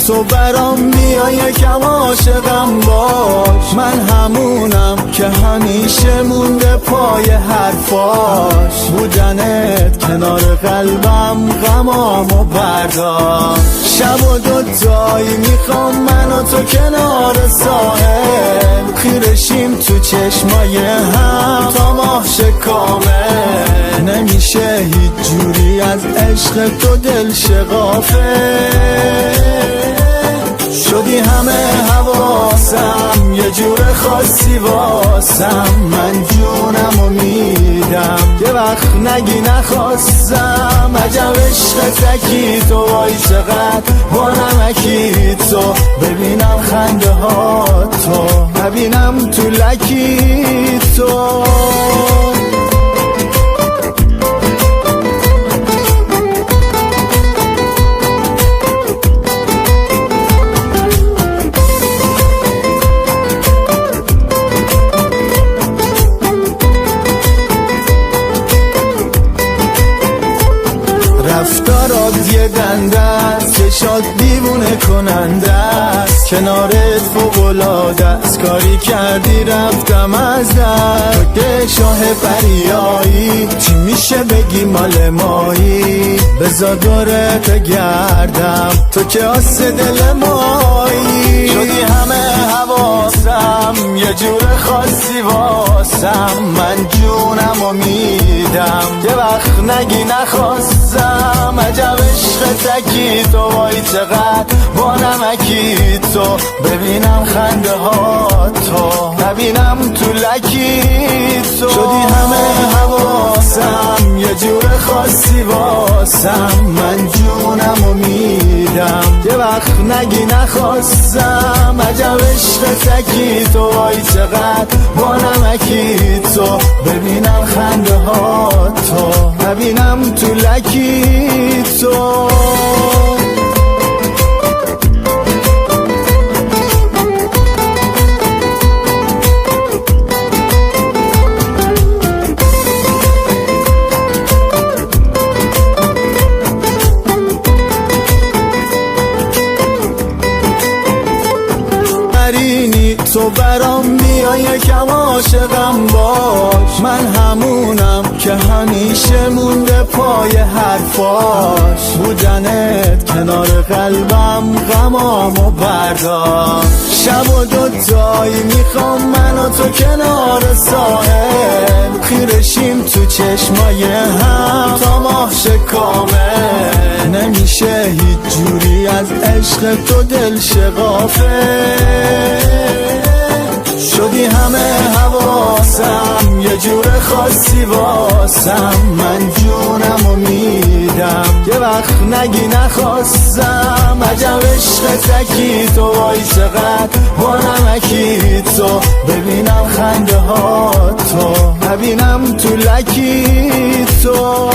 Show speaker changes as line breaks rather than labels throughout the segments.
تو برام میای یکم عاشقم باش. من همونم که همیشه مونده پای حرفاش. بودنت کنار قلبم غمامو برداشت. شب و دوتایی میخوام من و تو کنار ساحل، خیرشیم تو چشمای هم تا ماه شه کامل. نمیشه هیچ جوری از عشق تو دل شه غافل. شدی همه حواسم یه جور خاصی واسم. من جونمو میدم یه وقت نگی نخواستم. عجب عشق تکی تو وای چقدر با نمکی تو. ببینم خنده ها تو، ببینم تو لکی تو. رفتارات یه دنده است، چشات دیوونه کننده است. کنارت فوق‌العاده است، کاری کردی رفتم از دست. که شاه پریایی چی میشه بگی مال مایی. بذار دورت گردم تو که آس دل مایی. شدی همه حواسم یه جور خاصی واسم. من جونمو میدم یه وقت نگی نخواستم. عجب عشق تکی تو وای چقدر با نمکی تو. ببینم خنده ها تو، ببینم تو لکی تو. شدی همه حواسم یه جور خاصی واسم. من جونمو میدم یه وقت نگی نخواستم. عجب عشق تکی تو وای چقدر با نمکی تو. ببینم خنده ها تو، ببینم تو لکی تو. تو برام میای یکم عاشقم باش. من همونم که همیشه مونده پای حرفاش. بودنت کنار قلبم غمامو برداشت. شب و دوتایی میخوام من و تو کنار ساحل، خیرشیم تو چشمای هم تا ماه شه کامل. نمیشه هیچ جوری از عشق تو دل شه غافل. شدی همه حواسم یه جور خاصی واسم. من جونمو میدم یه وقت نگی نخواستم. عجب عشق تکی تو وای چقدر با نمکی تو. ببینم خنده ها تو، ببینم تو لکی تو.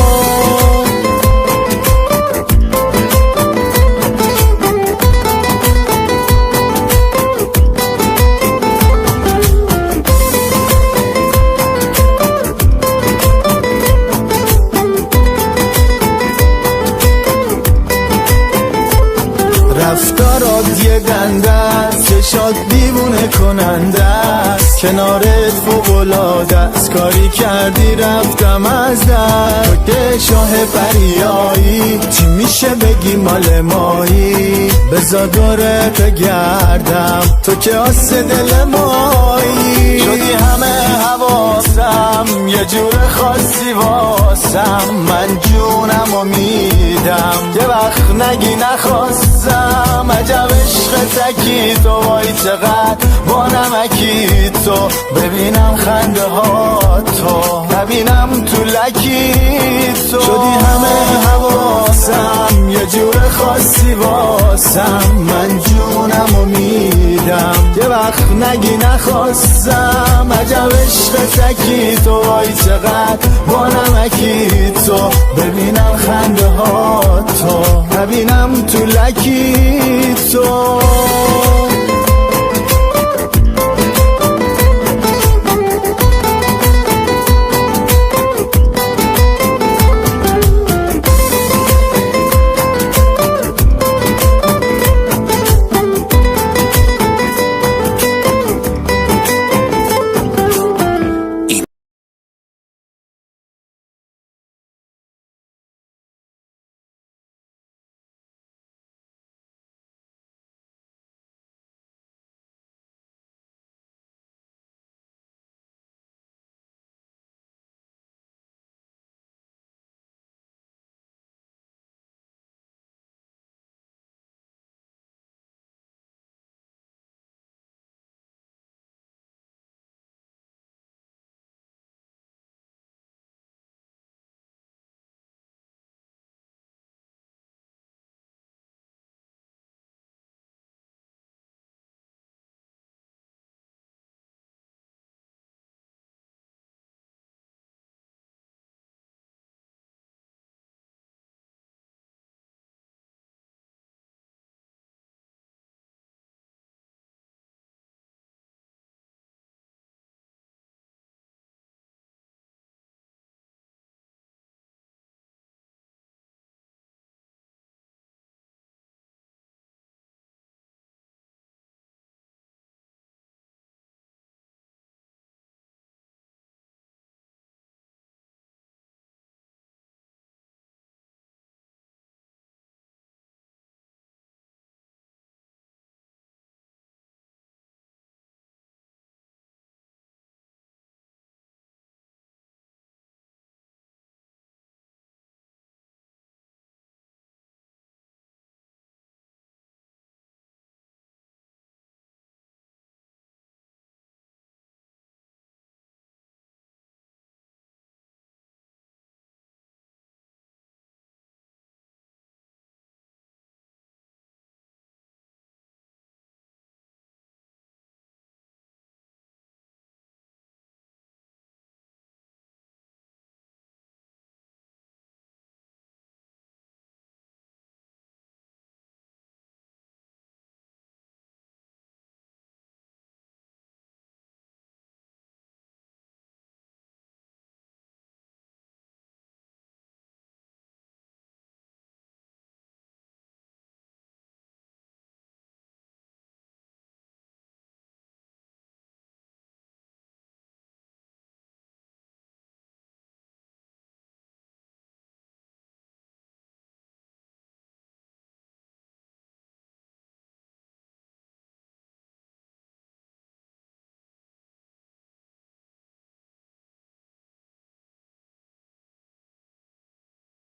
رفتارات یه دنده است، چشات دیوونه کننده است. کنارت فوق‌العاده است، کاری کردی رفتم از دست. تو که شاه پریایی چی میشه بگی مال مایی. بذار دورت گردم تو که آس دل مایی. شدی همه حواسم یه جور خاصی واسم. من جونمو میدم یه وقت نگی نخواستم. عجب عشق تکی تو وای چقدر با نمکی تو. ببینم خنده ها تو، ببینم تو لکی تو. شدی همه حواسم یه جور خاصی واسم. من جونمو میدم یه وقت نگی نخواستم. عجب عشق تکی تو وای چقدر با نمکی تو. ببینم خنده ها تو، ببینم تو لکی تو.